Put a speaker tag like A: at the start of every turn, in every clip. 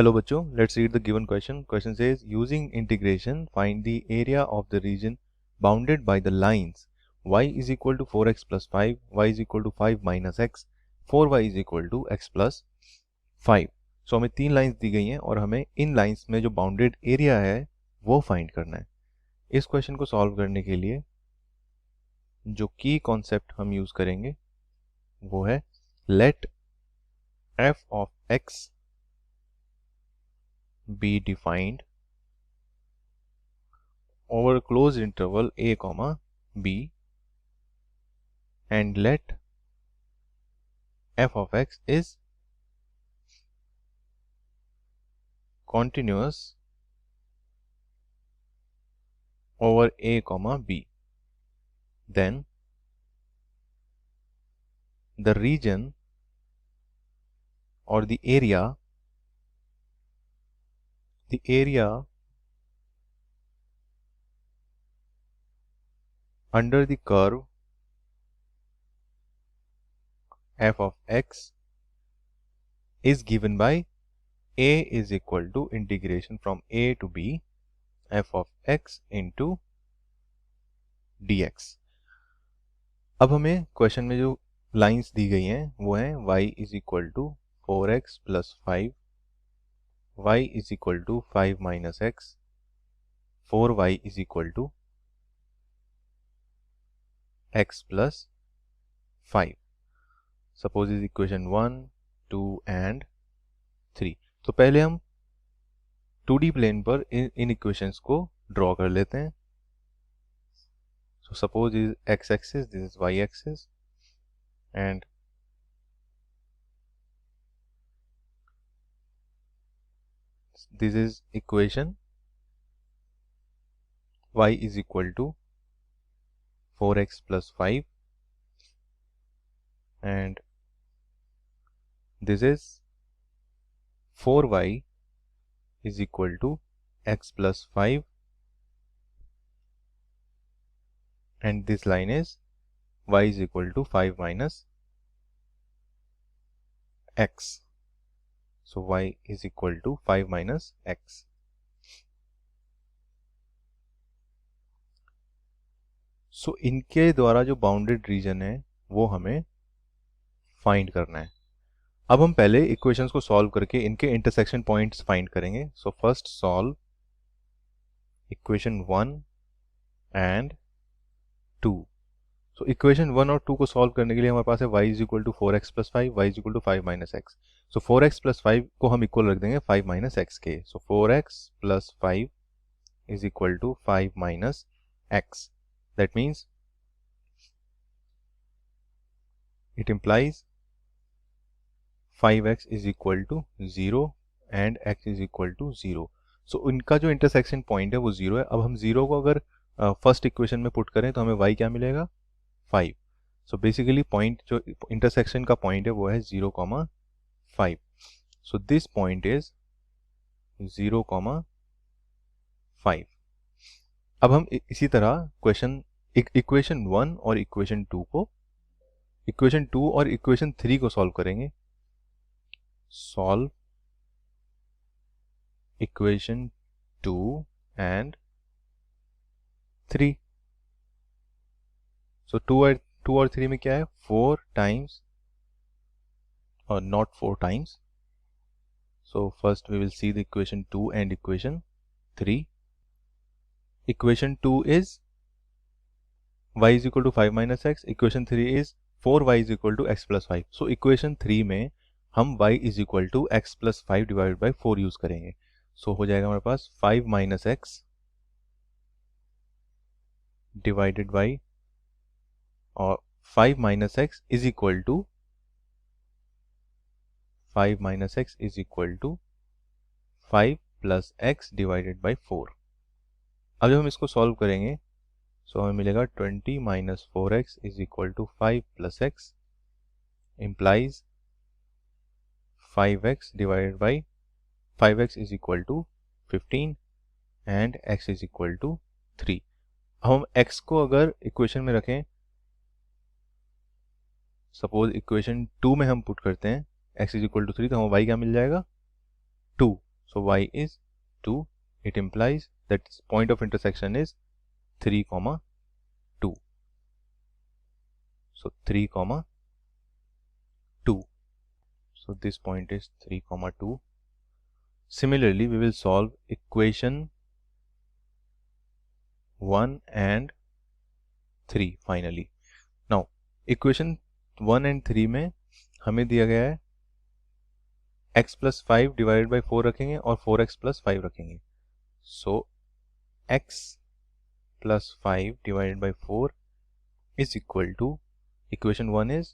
A: Hello बच्चों, let's read the given question. Question says using integration find the area of the region bounded by the lines y is equal to 4x plus 5, y is equal to 5 minus x, 4y is equal to x plus 5. So हमें तीन lines दी गई हैं और हमें इन lines में जो bounded area है वो फाइंड करना है. इस क्वेश्चन को सॉल्व करने के लिए जो की कॉन्सेप्ट हम यूज करेंगे वो है late f of x be defined over a closed interval a comma b and let f of x is continuous over a comma b. Then the region or the area under the curve f of x is given by a is equal to integration from a to b f of x into dx. अब हमें question में जो lines दी गई हैं वो हैं y is equal to 4x plus 5, y is equal to 5 minus x, 4y is equal to x plus 5. Suppose is equation 1, 2 and 3. तो पहले हम 2D प्लेन पर इन इक्वेशंस को ड्रॉ कर लेते हैं. So suppose this is x-axis, this is y-axis, and this is equation y is equal to 4x plus 5 and this is 4y is equal to x plus 5 and this line is y is equal to 5 minus x. So y is equal to 5 minus x. So इनके द्वारा जो bounded reason है वो हमें find करना है. अब हम पहले इक्वेशंस को सॉल्व करके इनके इंटरसेक्शन पॉइंट्स फाइंड करेंगे. So first solve equation 1 and 2. So equation 1 और 2 को सॉल्व करने के लिए हमारे पास है y is equal to 4x plus 5, y is equal to 5 minus x. So 4x plus 5 को हम इक्वल रख देंगे 5 माइनस एक्स के. So 4x plus 5 is equal to 5 minus x. That means it implies 5x is equal to 0 and x is equal to 0. So इनका जो intersection point है वो 0 है. अब हम 0 को अगर फर्स्ट इक्वेशन में पुट करें तो हमें y क्या मिलेगा, 5. सो बेसिकली पॉइंट जो इंटरसेक्शन का पॉइंट है वो है 0, 5. So this point is 0, 5. अब हम इसी तरह इक्वेशन 1 और इक्वेशन 2 और इक्वेशन 3 को सॉल्व करेंगे. Solve equation 2 and 3. सो 2 और 3 में क्या है, 4 टाइम्स और not 4 times. So first we will see the equation 2 and equation 3. Equation 2 is y is equal to 5 minus x. Equation 3 is 4y is equal to x plus 5. So equation 3 में हम y is equal to x plus 5 divided by 4 use करेंगे. So हो जाएगा हमारे पास 5 minus x divided by और 5 minus x is equal to 5 minus x is equal to 5 plus x divided by 4. अब जब हम इसको सॉल्व करेंगे सो हमें मिलेगा 20 minus 4x is equal to 5 plus x implies 5x divided by 5x is equal to 15 and x is equal to 3. हम x को अगर इक्वेशन में रखें, सपोज इक्वेशन 2 में हम पुट करते हैं x इज इक्वल टू 3, तो हमें y क्या मिल जाएगा, 2. So y is 2. It implies that point of intersection is 3, 2. So 3, 2. So this point is 3, 2. Similarly, we will solve equation 1 and 3 finally. Now, equation 1 and 3 में हमें दिया गया है x plus 5 divided by 4 रखेंगे और 4x plus 5 रखेंगे. So, x plus 5 divided by 4 is equal to, equation 1 is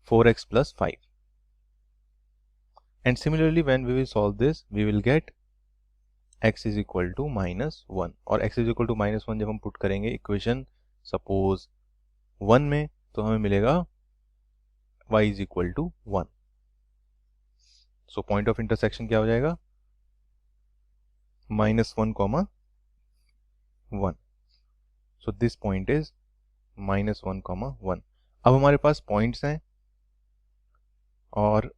A: 4x plus 5. And similarly, when we will solve this, we will get x is equal to minus 1. और x is equal to minus 1 जब हम put करेंगे equation suppose 1 में, तो हमें मिलेगा y is equal to 1. So point of intersection क्या हो जाएगा? minus 1, 1. So this point is minus 1, 1. अब हमारे पास पॉइंट्स हैं और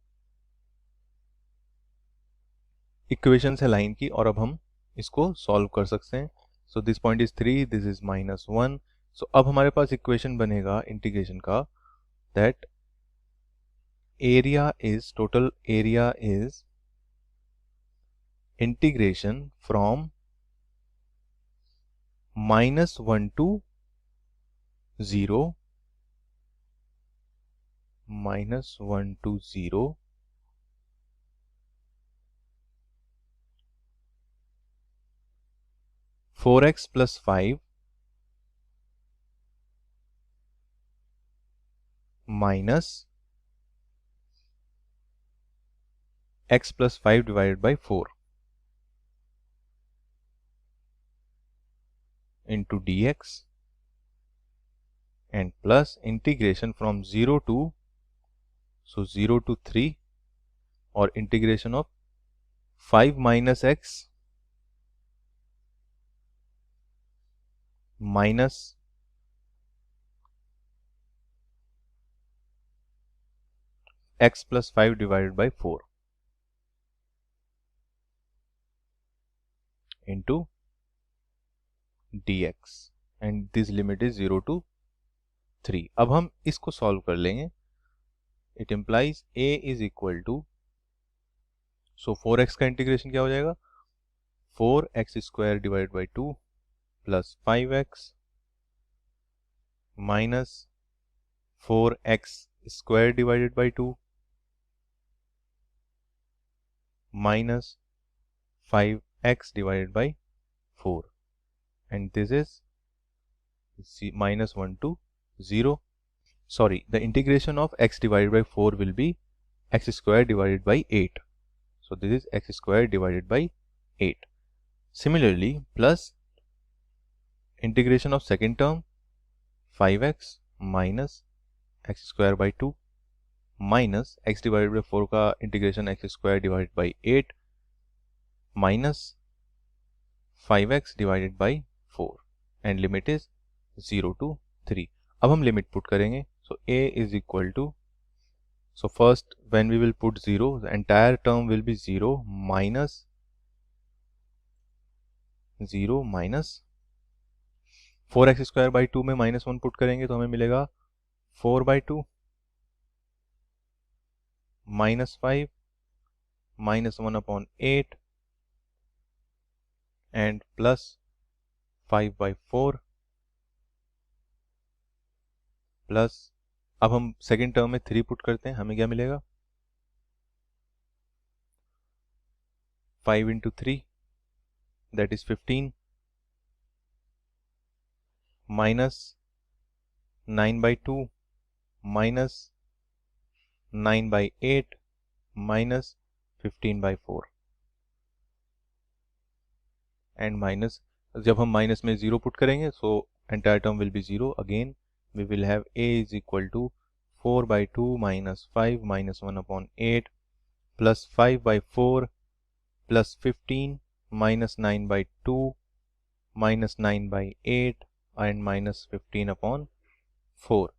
A: इक्वेशन है लाइन की, और अब हम इसको सॉल्व कर सकते हैं. So this point is 3, this is minus 1. सो अब हमारे पास इक्वेशन बनेगा इंटीग्रेशन का, that total area is integration from -1 to 0, -1 to 0, 4x plus 5 minus x plus 5 divided by 4 into dx, and plus integration from 0 to, so 0 to 3, or integration of 5 minus x minus x plus 5 divided by 4 into dx, and this limit is 0 to 3. अब हम इसको solve कर लेंगे. It implies a is equal to, so 4x का integration क्या हो जाएगा? 4x square divide by 2 plus 5x minus 4x square divided by 2 minus 5x divided by 4, and this is minus 1 to 0. Sorry, the integration of x divided by 4 will be x square divided by 8. So this is x square divided by 8. Similarly, plus integration of second term 5x minus x square by 2 minus x divided by 4 का integration x square divided by 8 minus 5x divided by 4, and limit is 0 to 3. अब हम limit put करेंगे. So a is equal to, so first when we will put 0, the entire term will be 0 minus 0 minus 4x square by 2 में minus 1 put करेंगे तो हमें मिलेगा 4 by 2 minus 5 minus 1 upon 8 and plus 5 by 4 plus, अब हम second term में 3 put करते हैं, हमें क्या मिलेगा? 5 into 3 that is 15 minus 9 by 2 minus 9 by 8 minus 15 by 4, and minus, जब हम माइनस में 0 पुट करेंगे so entire term will be 0. again we will have a is equal to 4 by 2 minus 5 minus 1 upon 8 plus 5 by 4 plus 15 minus 9 by 2 minus 9 by 8 and minus 15 upon 4.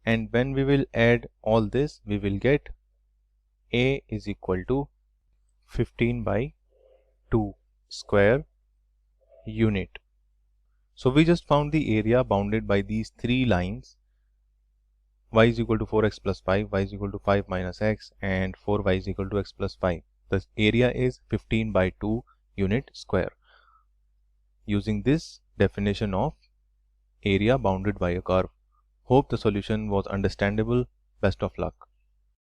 A: And when we will add all this, we will get a is equal to 15 by 2 square unit. So we just found the area bounded by these three lines: y is equal to 4x plus 5, y is equal to 5 minus x, and 4y is equal to x plus 5. The area is 15 by 2 unit square. Using this definition of area bounded by a curve. Hope the solution was understandable. Best of luck.